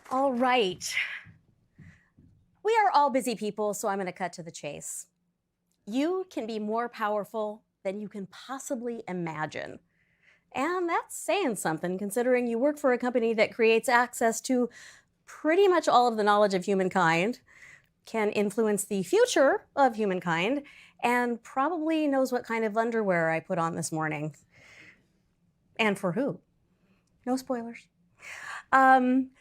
All right. We are all busy people, so I'm going to cut to the chase. You can be more powerful than you can possibly imagine. And that's saying something, considering you work for a company that creates access to pretty much all of the knowledge of humankind, can influence the future of humankind, and probably knows what kind of underwear I put on this morning. And for who? No spoilers.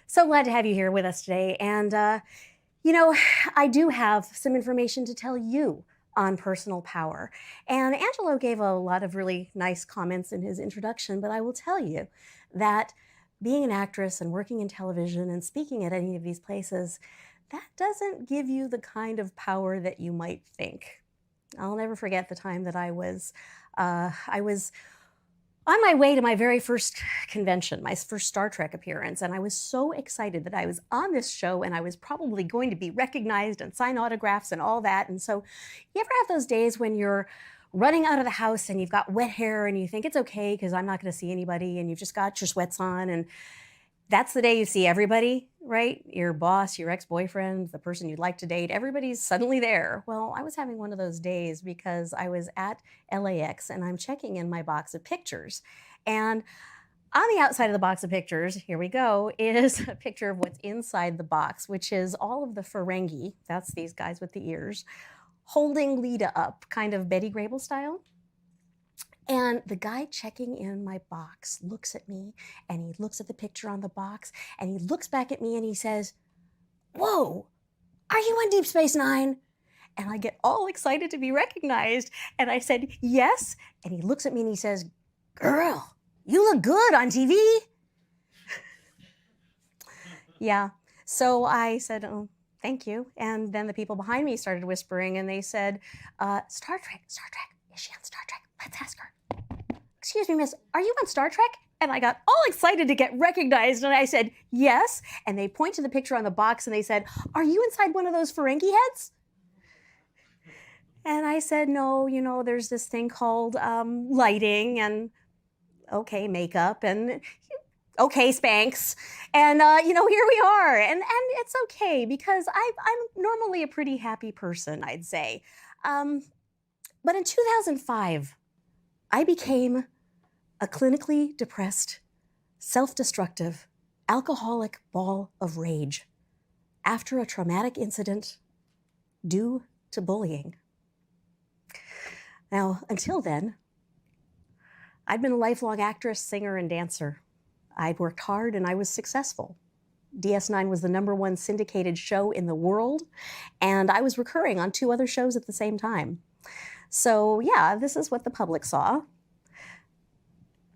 So glad to have you here with us today. And, I do have some information to tell you on personal power. And Angelo gave a lot of really nice comments in his introduction, but I will tell you that being an actress and working in television and speaking at any of these places, that doesn't give you the kind of power that you might think. I'll never forget the time that I was on my way to my very first convention, my first Star Trek appearance, and I was so excited that I was on this show and I was probably going to be recognized and sign autographs and all that. And so you ever have those days when you're running out of the house and you've got wet hair and you think it's okay because I'm not going to see anybody, and you've just got your sweats on, and that's the day you see everybody, right? Your boss, your ex-boyfriend, the person you'd like to date, everybody's suddenly there. Well, I was having one of those days because I was at LAX and I'm checking in my box of pictures. And on the outside of the box of pictures, here we go, is a picture of what's inside the box, which is all of the Ferengi, that's these guys with the ears, holding Lita up, kind of Betty Grable style. And the guy checking in my box looks at me and he looks at the picture on the box and he looks back at me and he says, "Whoa, are you on Deep Space Nine?" And I get all excited to be recognized. And I said, "Yes." And he looks at me and he says, "Girl, you look good on TV." Yeah. So I said, "Oh, thank you." And then the people behind me started whispering and they said, Star Trek, is she on Star Trek? Let's ask her. "Excuse me, miss, are you on Star Trek?" And I got all excited to get recognized, and I said, "Yes." And they point to the picture on the box, and they said, "Are you inside one of those Ferengi heads?" And I said, "No, there's this thing called lighting, and okay, makeup, and okay, Spanx. And, here we are. And it's okay, because I'm normally a pretty happy person, I'd say. But in 2005, I became a clinically depressed, self-destructive, alcoholic ball of rage after a traumatic incident due to bullying. Now, until then, I'd been a lifelong actress, singer, and dancer. I'd worked hard and I was successful. DS9 was the #1 syndicated show in the world, and I was recurring on 2 other shows at the same time. So yeah, this is what the public saw.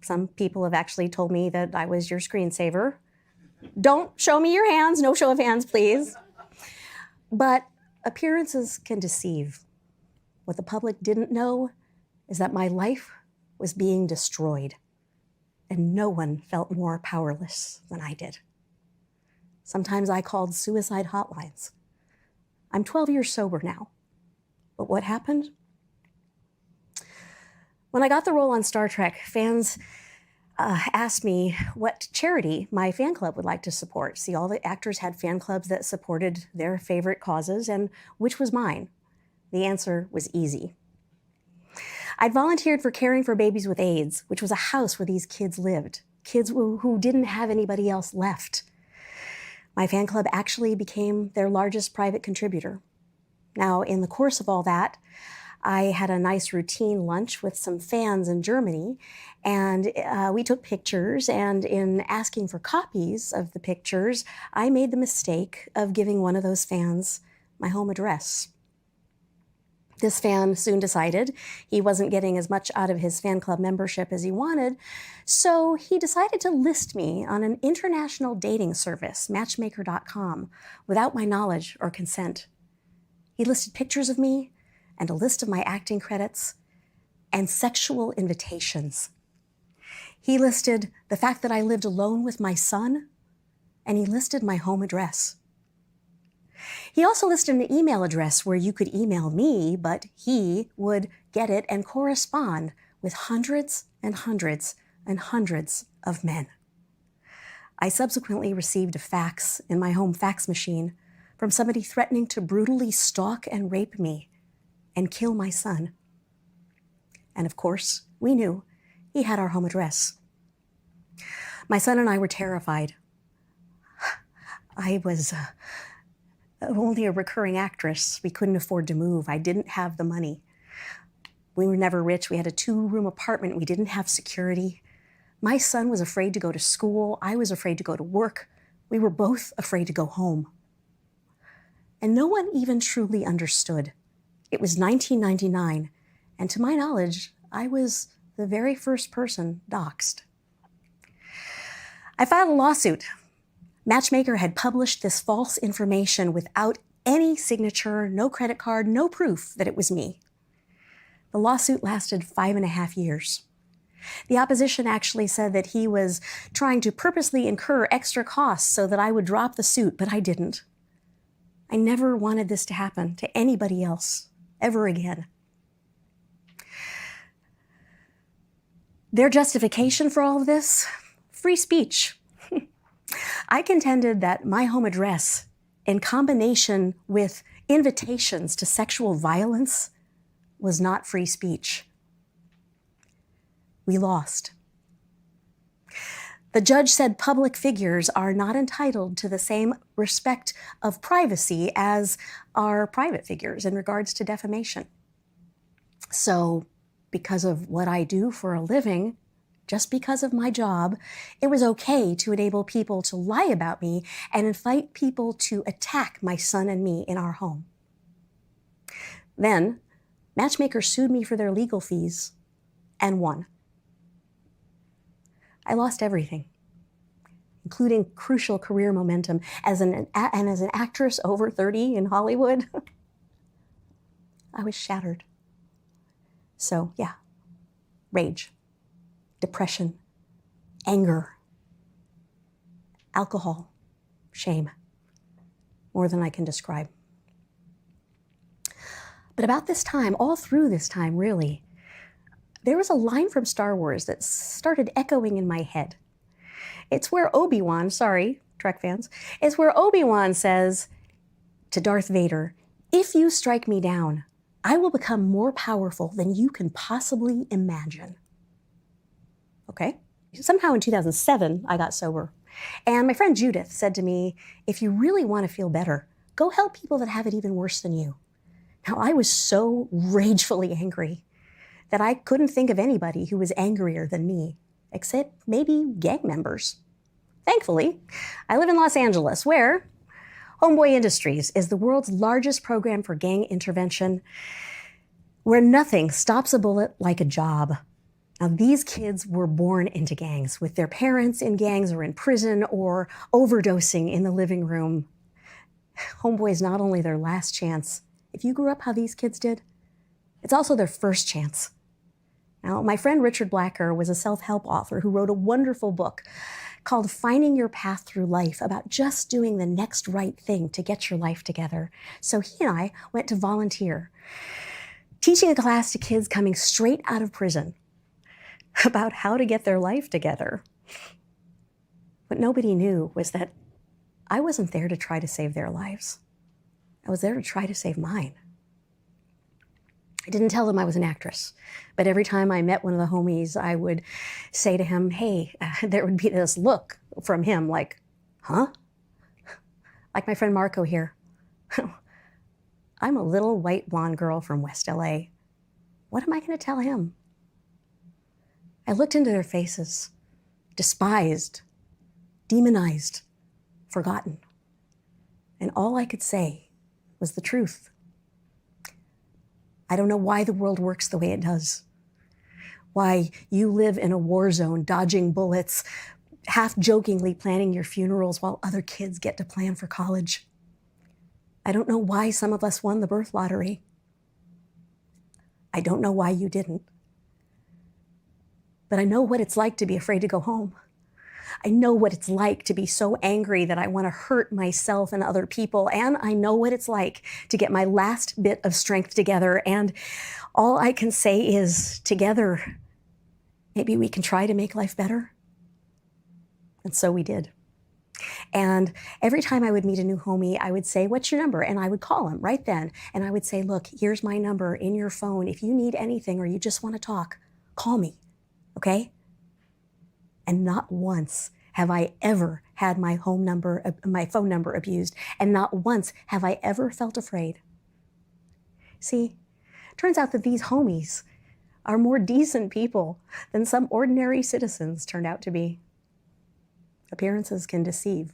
Some people have actually told me that I was your screensaver. Don't show me your hands, no show of hands, please. But appearances can deceive. What the public didn't know is that my life was being destroyed, and no one felt more powerless than I did. Sometimes I called suicide hotlines. I'm 12 years sober now. But what happened? When I got the role on Star Trek, fans asked me what charity my fan club would like to support. See, all the actors had fan clubs that supported their favorite causes, and which was mine? The answer was easy. I'd volunteered for Caring for Babies with AIDS, which was a house where these kids lived, kids who didn't have anybody else left. My fan club actually became their largest private contributor. Now, in the course of all that, I had a nice routine lunch with some fans in Germany, and we took pictures, and in asking for copies of the pictures, I made the mistake of giving one of those fans my home address. This fan soon decided he wasn't getting as much out of his fan club membership as he wanted, so he decided to list me on an international dating service, Matchmaker.com, without my knowledge or consent. He listed pictures of me and a list of my acting credits and sexual invitations. He listed the fact that I lived alone with my son, and he listed my home address. He also listed an email address where you could email me, but he would get it and correspond with hundreds and hundreds and hundreds of men. I subsequently received a fax in my home fax machine from somebody threatening to brutally stalk and rape me and kill my son. And of course, we knew he had our home address. My son and I were terrified. I was only a recurring actress. We couldn't afford to move. I didn't have the money. We were never rich. We had a 2-room apartment. We didn't have security. My son was afraid to go to school. I was afraid to go to work. We were both afraid to go home. And no one even truly understood. It was 1999, and to my knowledge, I was the very first person doxxed. I filed a lawsuit. Matchmaker had published this false information without any signature, no credit card, no proof that it was me. The lawsuit lasted 5.5 years. The opposition actually said that he was trying to purposely incur extra costs so that I would drop the suit, but I didn't. I never wanted this to happen to anybody else, ever again. Their justification for all of this? Free speech. I contended that my home address, in combination with invitations to sexual violence, was not free speech. We lost. The judge said public figures are not entitled to the same respect of privacy as are private figures in regards to defamation. So, because of what I do for a living, just because of my job, it was okay to enable people to lie about me and invite people to attack my son and me in our home. Then, Matchmaker sued me for their legal fees and won. I lost everything, including crucial career momentum as an actress over 30 in Hollywood. I was shattered. So yeah, rage, depression, anger, alcohol, shame, more than I can describe. But about this time, all through this time really, there was a line from Star Wars that started echoing in my head. It's where Obi-Wan, sorry, Trek fans, it's where Obi-Wan says to Darth Vader, "If you strike me down, I will become more powerful than you can possibly imagine." Okay? Somehow in 2007, I got sober. And my friend Judith said to me, "If you really want to feel better, go help people that have it even worse than you." Now, I was so ragefully angry that I couldn't think of anybody who was angrier than me, except maybe gang members. Thankfully, I live in Los Angeles, where Homeboy Industries is the world's largest program for gang intervention, where nothing stops a bullet like a job. Now, these kids were born into gangs, with their parents in gangs or in prison or overdosing in the living room. Homeboy is not only their last chance. If you grew up how these kids did, it's also their first chance. Now, my friend Richard Blacker was a self-help author who wrote a wonderful book called Finding Your Path Through Life, about just doing the next right thing to get your life together. So he and I went to volunteer, teaching a class to kids coming straight out of prison about how to get their life together. What nobody knew was that I wasn't there to try to save their lives. I was there to try to save mine. I didn't tell them I was an actress, but every time I met one of the homies, I would say to him, "Hey," there would be this look from him like, "Huh?" Like my friend Marco here. I'm a little white blonde girl from West LA. What am I going to tell him? I looked into their faces, despised, demonized, forgotten. And all I could say was the truth. I don't know why the world works the way it does. Why you live in a war zone, dodging bullets, half-jokingly planning your funerals while other kids get to plan for college. I don't know why some of us won the birth lottery. I don't know why you didn't. But I know what it's like to be afraid to go home. I know what it's like to be so angry that I want to hurt myself and other people. And I know what it's like to get my last bit of strength together. And all I can say is, together, maybe we can try to make life better. And so we did. And every time I would meet a new homie, I would say, "What's your number?" And I would call him right then. And I would say, "Look, here's my number in your phone. If you need anything or you just want to talk, call me, okay?" And not once have I ever had my phone number abused. And not once have I ever felt afraid. See, turns out that these homies are more decent people than some ordinary citizens turned out to be. Appearances can deceive.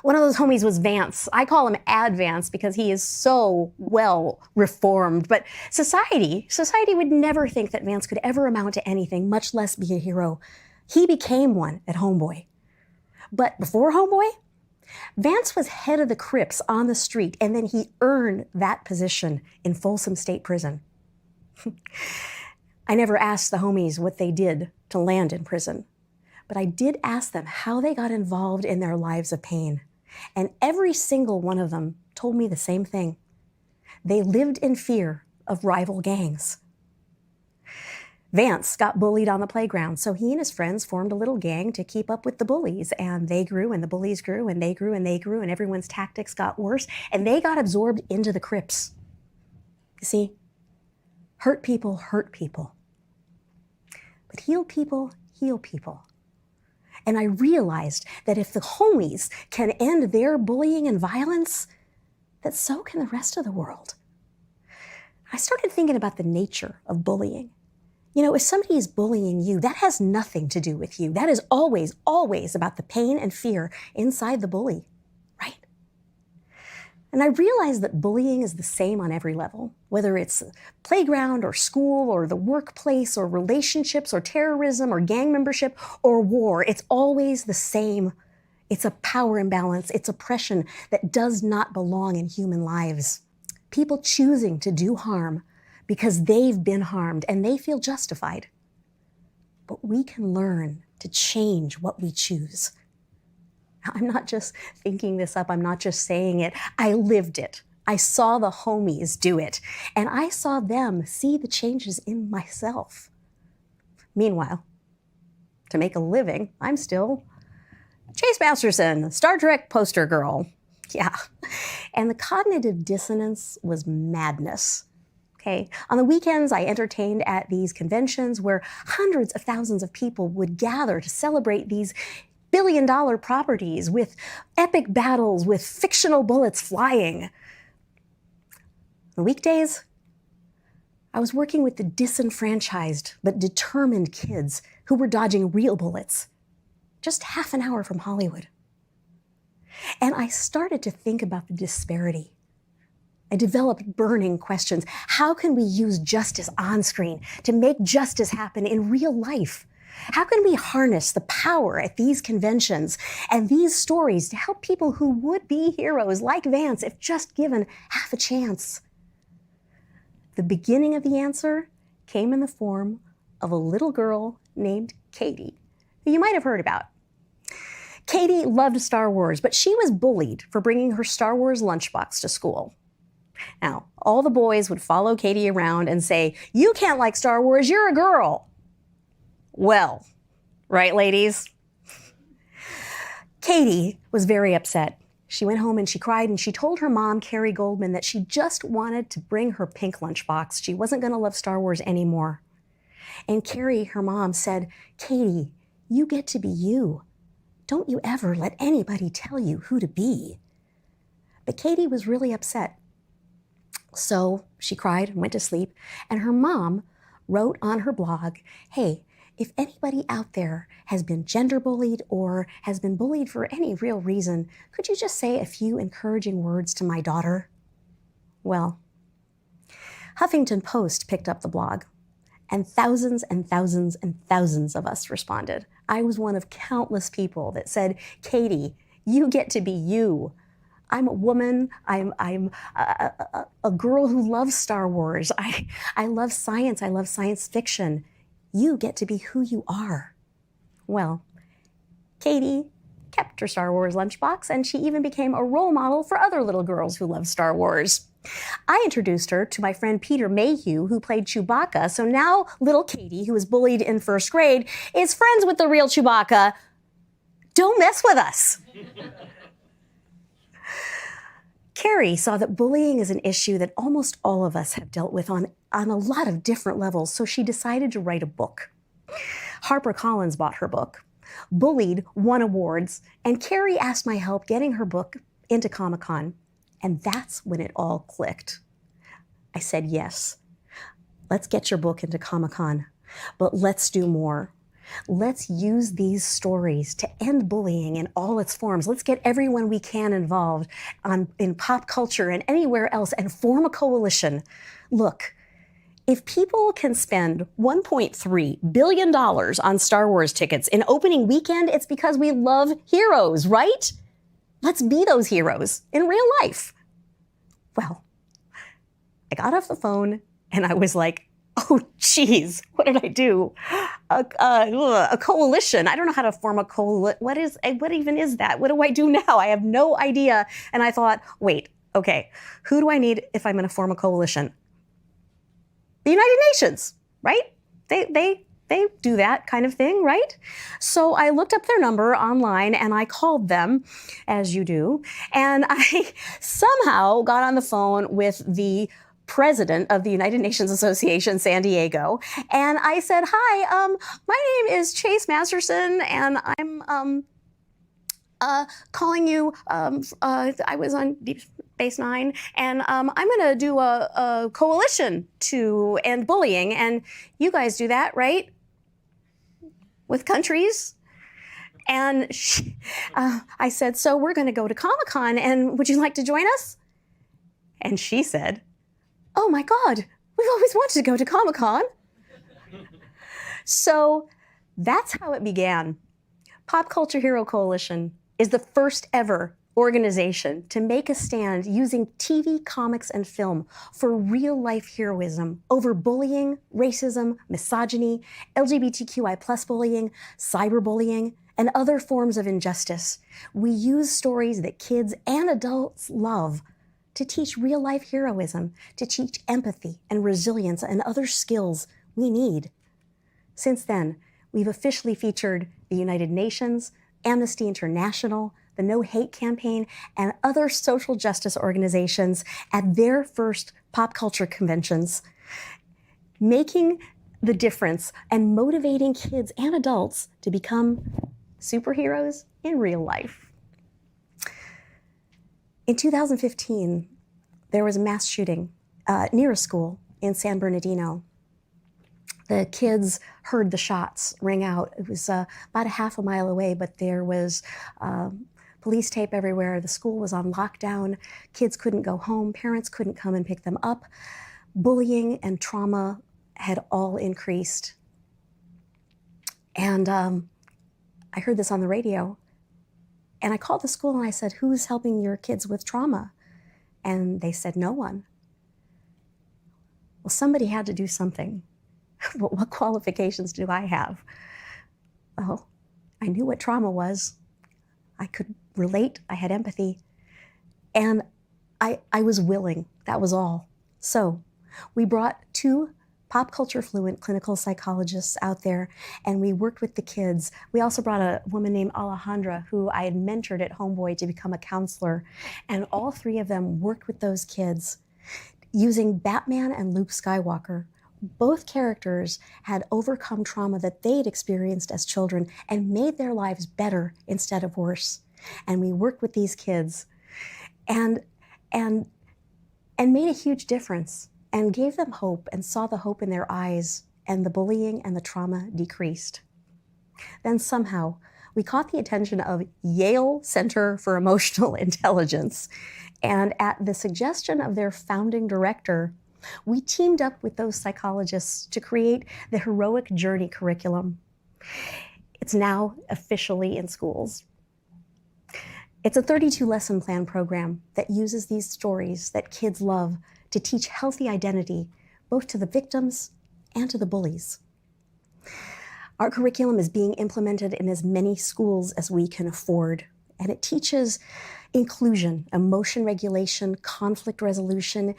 One of those homies was Vance. I call him Ad Vance because he is so well reformed. But society would never think that Vance could ever amount to anything, much less be a hero. He became one at Homeboy. But before Homeboy, Vance was head of the Crips on the street, and then he earned that position in Folsom State Prison. I never asked the homies what they did to land in prison, but I did ask them how they got involved in their lives of pain. And every single one of them told me the same thing. They lived in fear of rival gangs. Vance got bullied on the playground, so he and his friends formed a little gang to keep up with the bullies, and they grew, and the bullies grew, and they grew, and they grew, and everyone's tactics got worse, and they got absorbed into the Crips. You see, hurt people hurt people, but heal people heal people. And I realized that if the homies can end their bullying and violence, that so can the rest of the world. I started thinking about the nature of bullying. You know, if somebody is bullying you, that has nothing to do with you. That is always, always about the pain and fear inside the bully, right? And I realized that bullying is the same on every level, whether it's playground or school or the workplace or relationships or terrorism or gang membership or war. It's always the same. It's a power imbalance. It's oppression that does not belong in human lives. People choosing to do harm because they've been harmed and they feel justified. But we can learn to change what we choose. I'm not just thinking this up. I'm not just saying it. I lived it. I saw the homies do it. And I saw them see the changes in myself. Meanwhile, to make a living, I'm still Chase Masterson, Star Trek poster girl. Yeah. And the cognitive dissonance was madness. Okay. On the weekends, I entertained at these conventions where hundreds of thousands of people would gather to celebrate these billion-dollar properties with epic battles with fictional bullets flying. On the weekdays, I was working with the disenfranchised but determined kids who were dodging real bullets, just half an hour from Hollywood. And I started to think about the disparity. I developed burning questions. How can we use justice on screen to make justice happen in real life? How can we harness the power at these conventions and these stories to help people who would be heroes like Vance if just given half a chance? The beginning of the answer came in the form of a little girl named Katie, who you might have heard about. Katie loved Star Wars, but she was bullied for bringing her Star Wars lunchbox to school. Now, all the boys would follow Katie around and say, "You can't like Star Wars, you're a girl." Well, right, ladies? Katie was very upset. She went home and she cried and she told her mom, Carrie Goldman, that she just wanted to bring her pink lunchbox. She wasn't going to love Star Wars anymore. And Carrie, her mom, said, "Katie, you get to be you. Don't you ever let anybody tell you who to be." But Katie was really upset. So she cried and went to sleep. And her mom wrote on her blog, "Hey, if anybody out there has been gender bullied or has been bullied for any real reason, could you just say a few encouraging words to my daughter?" Well, Huffington Post picked up the blog, and thousands and thousands and thousands of us responded. I was one of countless people that said, "Katie, you get to be you. I'm a woman. I'm a girl who loves Star Wars. I love science. I love science fiction. You get to be who you are." Well, Katie kept her Star Wars lunchbox, and she even became a role model for other little girls who love Star Wars. I introduced her to my friend Peter Mayhew, who played Chewbacca, so now little Katie, who was bullied in first grade, is friends with the real Chewbacca. Don't mess with us. Carrie saw that bullying is an issue that almost all of us have dealt with on a lot of different levels, so she decided to write a book. HarperCollins bought her book. Bullied won awards, and Carrie asked my help getting her book into Comic-Con, and that's when it all clicked. I said, yes, let's get your book into Comic-Con, but let's do more. Let's use these stories to end bullying in all its forms. Let's get everyone we can involved in pop culture and anywhere else and form a coalition. Look, if people can spend $1.3 billion on Star Wars tickets in opening weekend, it's because we love heroes, right? Let's be those heroes in real life. Well, I got off the phone and I was like, oh, geez, what did I do? A coalition. I don't know how to form a coalition. What even is that? What do I do now? I have no idea. And I thought, wait, okay, who do I need if I'm going to form a coalition? The United Nations, right? They do that kind of thing, right? So I looked up their number online and I called them, as you do, and I somehow got on the phone with the president of the United Nations Association, San Diego, and I said, hi, my name is Chase Masterson, and I'm calling you, I was on Deep Space Nine, and I'm gonna do a coalition to end bullying, and you guys do that, right? With countries? And I said, so we're gonna go to Comic-Con, and would you like to join us? And she said, oh my God, we've always wanted to go to Comic-Con. So that's how it began. Pop Culture Hero Coalition is the first ever organization to make a stand using TV, comics, and film for real-life heroism over bullying, racism, misogyny, LGBTQI+ bullying, cyberbullying, and other forms of injustice. We use stories that kids and adults love to teach real-life heroism, to teach empathy and resilience and other skills we need. Since then, we've officially featured the United Nations, Amnesty International, the No Hate Campaign, and other social justice organizations at their first pop culture conventions, making the difference and motivating kids and adults to become superheroes in real life. In 2015, there was a mass shooting near a school in San Bernardino. The kids heard the shots ring out. It was about a half a mile away, but there was police tape everywhere. The school was on lockdown. Kids couldn't go home. Parents couldn't come and pick them up. Bullying and trauma had all increased. And I heard this on the radio. And I called the school and I said, who's helping your kids with trauma? And they said, no one. Well, somebody had to do something. But what qualifications do I have? Well, I knew what trauma was. I could relate. I had empathy. And I was willing. That was all. So we brought 2 pop culture fluent clinical psychologists out there, and we worked with the kids. We also brought a woman named Alejandra, who I had mentored at Homeboy to become a counselor. And all 3 of them worked with those kids using Batman and Luke Skywalker. Both characters had overcome trauma that they'd experienced as children and made their lives better instead of worse. And we worked with these kids and made a huge difference and gave them hope and saw the hope in their eyes, and the bullying and the trauma decreased. Then somehow we caught the attention of Yale Center for Emotional Intelligence, and at the suggestion of their founding director, we teamed up with those psychologists to create the Heroic Journey curriculum. It's now officially in schools. It's a 32-lesson plan program that uses these stories that kids love to teach healthy identity, both to the victims and to the bullies. Our curriculum is being implemented in as many schools as we can afford, and it teaches inclusion, emotion regulation, conflict resolution,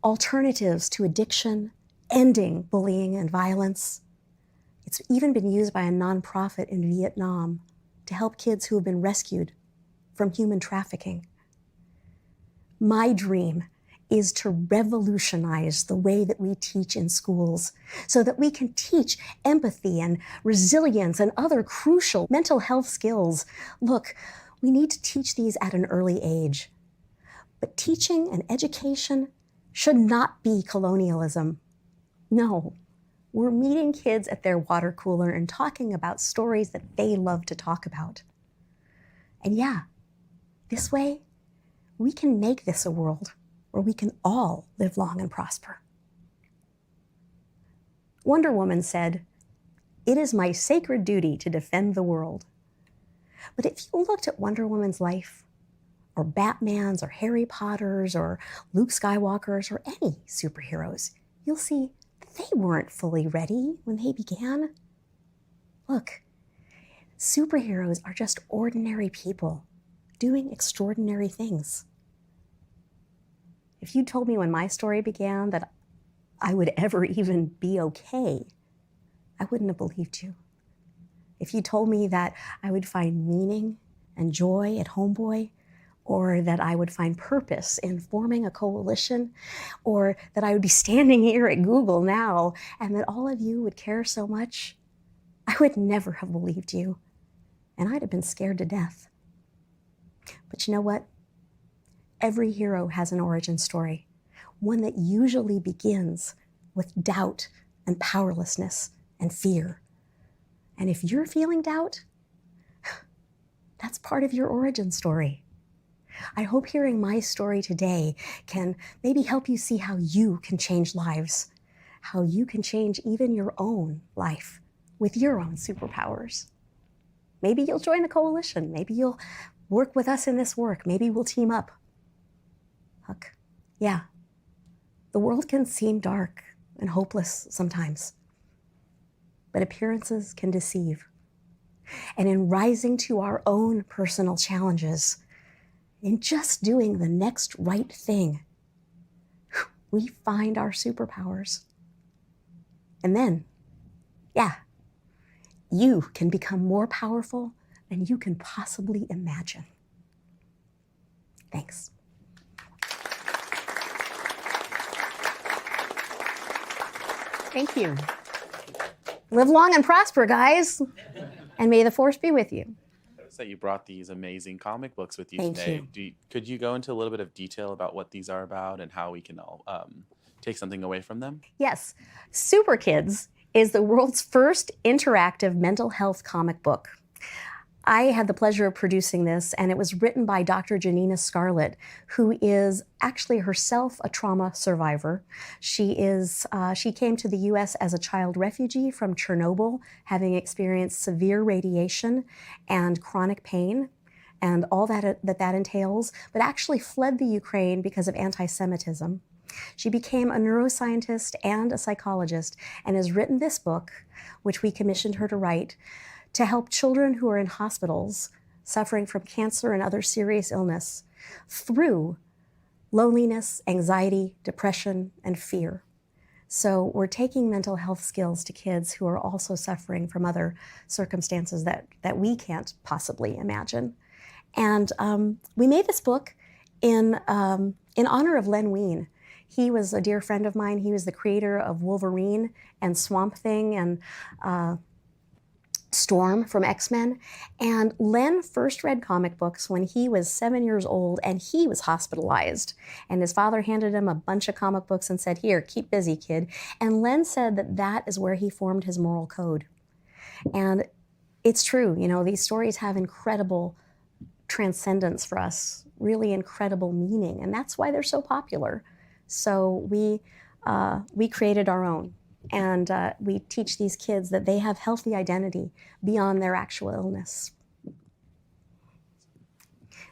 alternatives to addiction, ending bullying and violence. It's even been used by a nonprofit in Vietnam. to help kids who have been rescued from human trafficking. My dream is to revolutionize the way that we teach in schools so that we can teach empathy and resilience and other crucial mental health skills. Look, we need to teach these at an early age. But teaching and education should not be colonialism. No, we're meeting kids at their water cooler and talking about stories that they love to talk about. And yeah, this way, we can make this a world where we can all live long and prosper. Wonder Woman said, "It is my sacred duty to defend the world." But if you looked at Wonder Woman's life, or Batman's, or Harry Potter's, or Luke Skywalker's, or any superheroes, you'll see they weren't fully ready when they began. Look, superheroes are just ordinary people doing extraordinary things. If you told me when my story began that I would ever even be okay, I wouldn't have believed you. If you told me that I would find meaning and joy at Homeboy, or that I would find purpose in forming a coalition, or that I would be standing here at Google now, and that all of you would care so much, I would never have believed you, and I'd have been scared to death. But you know what? Every hero has an origin story, one that usually begins with doubt and powerlessness and fear. And if you're feeling doubt, that's part of your origin story. I hope hearing my story today can maybe help you see how you can change lives, how you can change even your own life with your own superpowers. Maybe you'll join the coalition. Maybe you'll work with us in this work. Maybe we'll team up. Look, yeah, the world can seem dark and hopeless sometimes, but appearances can deceive. And in rising to our own personal challenges, in just doing the next right thing, we find our superpowers. And then, yeah, you can become more powerful than you can possibly imagine. Thanks. Thank you. Live long and prosper, guys. And may the force be with you. I noticed that you brought these amazing comic books with you Thank today. you. Could you go into a little bit of detail about what these are about and how we can all take something away from them? Yes. Super Kids is the world's first interactive mental health comic book. I had the pleasure of producing this, and it was written by Dr. Janina Scarlett, who is actually herself a trauma survivor. She came to the U.S. as a child refugee from Chernobyl, having experienced severe radiation and chronic pain, and all that entails, but actually fled the Ukraine because of anti-Semitism. She became a neuroscientist and a psychologist, and has written this book, which we commissioned her to write, to help children who are in hospitals suffering from cancer and other serious illness through loneliness, anxiety, depression, and fear. So we're taking mental health skills to kids who are also suffering from other circumstances that we can't possibly imagine. And we made this book in honor of Len Wein. He was a dear friend of mine. He was the creator of Wolverine and Swamp Thing and Storm from X-Men. And Len first read comic books when he was 7 years old, and he was hospitalized. And his father handed him a bunch of comic books and said, "Here, keep busy, kid." And Len said that that is where he formed his moral code. And it's true, you know, these stories have incredible transcendence for us, really incredible meaning, and that's why they're so popular. So we created our own. And we teach these kids that they have healthy identity beyond their actual illness.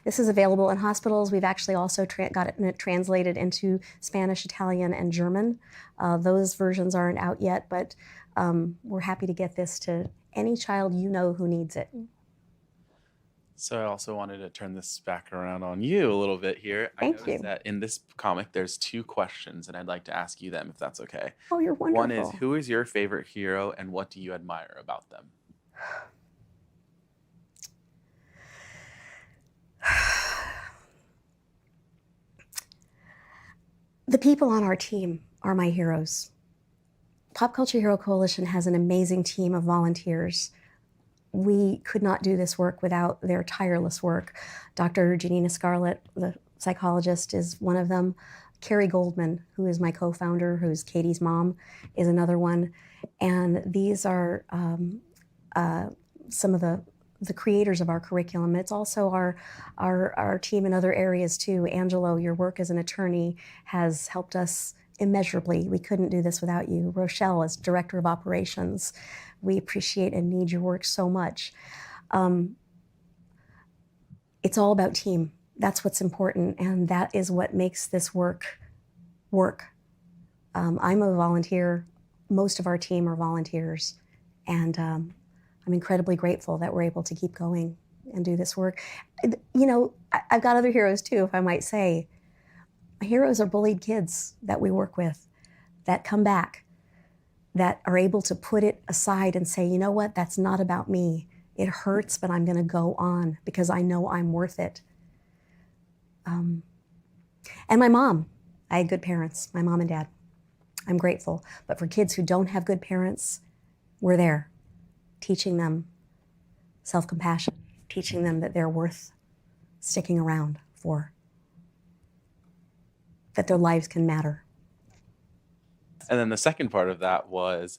This is available in hospitals. We've actually also got it translated into Spanish, Italian, and German. Those versions aren't out yet, but we're happy to get this to any child you know who needs it. So I also wanted to turn this back around on you a little bit here. Thank I noticed you. that in this comic, there's 2 questions, and I'd like to ask you them if that's okay. Oh, you're wonderful. One is, who is your favorite hero, and what do you admire about them? The people on our team are my heroes. Pop Culture Hero Coalition has an amazing team of volunteers. We could not do this work without their tireless work. Dr. Janina Scarlett, the psychologist, is one of them. Carrie Goldman, who is my co-founder, who's Katie's mom, is another one. And these are some of the creators of our curriculum. It's also our team in other areas too. Angelo, your work as an attorney has helped us immeasurably. We couldn't do this without you. Rochelle, as Director of Operations, we appreciate and need your work so much. It's all about team. That's what's important, and that is what makes this work. I'm a volunteer. Most of our team are volunteers, and I'm incredibly grateful that we're able to keep going and do this work. You know, I've got other heroes too, if I might say. My heroes are bullied kids that we work with, that come back, that are able to put it aside and say, you know what, that's not about me. It hurts, but I'm going to go on because I know I'm worth it. And my mom, I had good parents, my mom and dad. I'm grateful. But for kids who don't have good parents, we're there, teaching them self-compassion, teaching them that they're worth sticking around for, that their lives can matter. And then the second part of that was,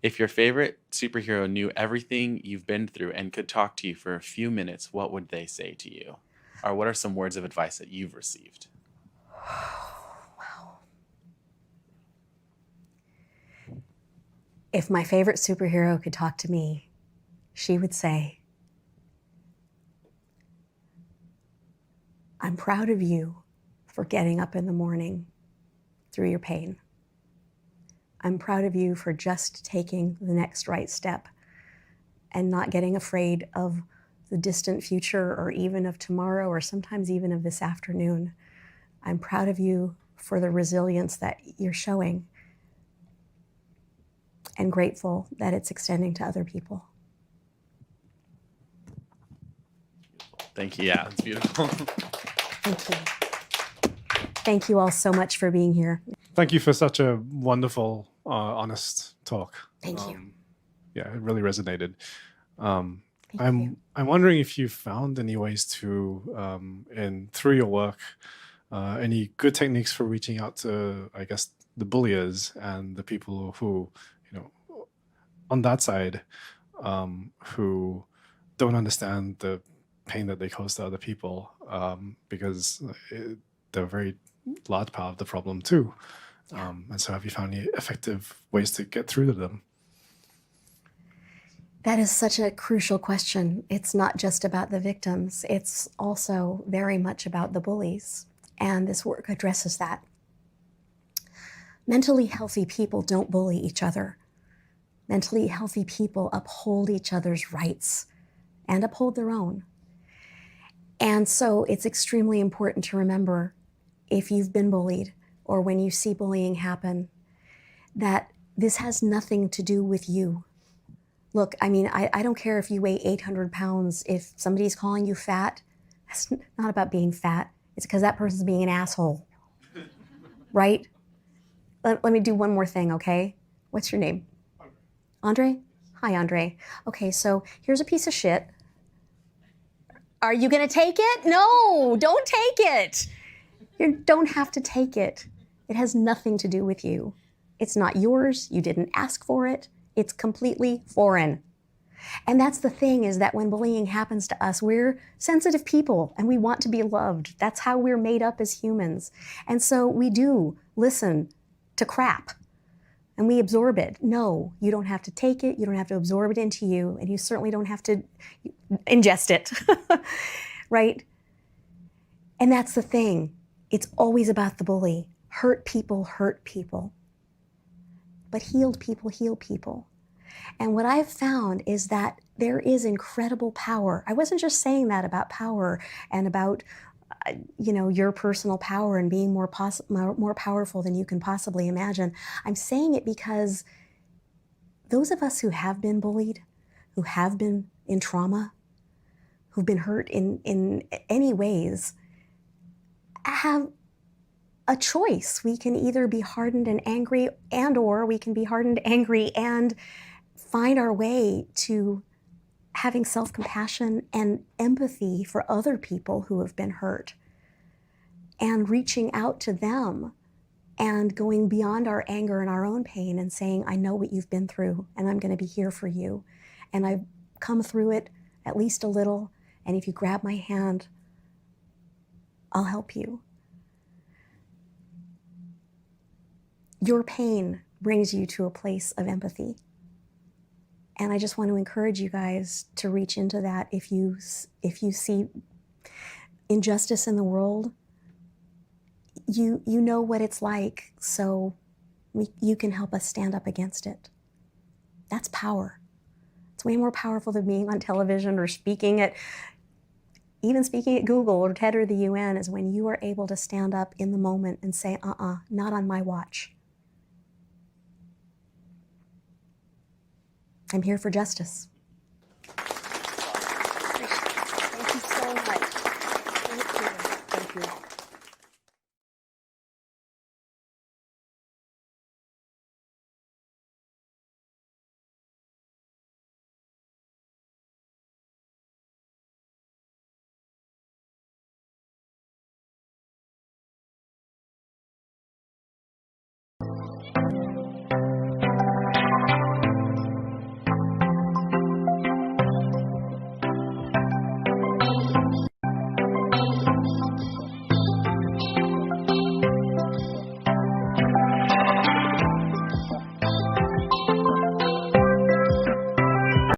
if your favorite superhero knew everything you've been through and could talk to you for a few minutes, what would they say to you? Or what are some words of advice that you've received? Wow. If my favorite superhero could talk to me, she would say, I'm proud of you for getting up in the morning through your pain. I'm proud of you for just taking the next right step and not getting afraid of the distant future or even of tomorrow or sometimes even of this afternoon. I'm proud of you for the resilience that you're showing and grateful that it's extending to other people. Thank you. Yeah, it's beautiful. Thank you. Thank you all so much for being here. Thank you for such a wonderful, honest talk. Thank you. Yeah, it really resonated. Thank you. I'm wondering if you found any ways to, through your work, any good techniques for reaching out to, I guess, the bulliers and the people who, you know, on that side, who don't understand the pain that they cause to other people, because they're a very large part of the problem too. Yeah. And so have you found any effective ways to get through to them? That is such a crucial question. It's not just about the victims. It's also very much about the bullies. And this work addresses that. Mentally healthy people don't bully each other. Mentally healthy people uphold each other's rights and uphold their own. And so it's extremely important to remember, if you've been bullied or when you see bullying happen, that this has nothing to do with you. Look, I mean, I don't care if you weigh 800 pounds. If somebody's calling you fat, that's not about being fat. It's because that person's being an asshole, right? Let me do one more thing, okay? What's your name? Andre? Hi, Andre. Okay, so here's a piece of shit. Are you gonna take it? No, don't take it. You don't have to take it. It has nothing to do with you. It's not yours. You didn't ask for it. It's completely foreign. And that's the thing, is that when bullying happens to us, we're sensitive people and we want to be loved. That's how we're made up as humans. And so we do listen to crap and we absorb it. No, you don't have to take it. You don't have to absorb it into you, and you certainly don't have to ingest it, right? And that's the thing. It's always about the bully. Hurt people hurt people. But healed people heal people. And what I've found is that there is incredible power. I wasn't just saying that about power and about, your personal power and being more powerful than you can possibly imagine. I'm saying it because those of us who have been bullied, who have been in trauma, who've been hurt in any ways, have a choice. We can either be hardened and angry, or we can be hardened, angry, and find our way to having self-compassion and empathy for other people who have been hurt, and reaching out to them and going beyond our anger and our own pain and saying, I know what you've been through, and I'm going to be here for you. And I've come through it at least a little, and if you grab my hand, I'll help you. Your pain brings you to a place of empathy. And I just want to encourage you guys to reach into that. If you see injustice in the world, you know what it's like, so you can help us stand up against it. That's power. It's way more powerful than being on television or even speaking at Google or TED or the UN, is when you are able to stand up in the moment and say, not on my watch. I'm here for justice. Thank you so much. Thank you. Thank you.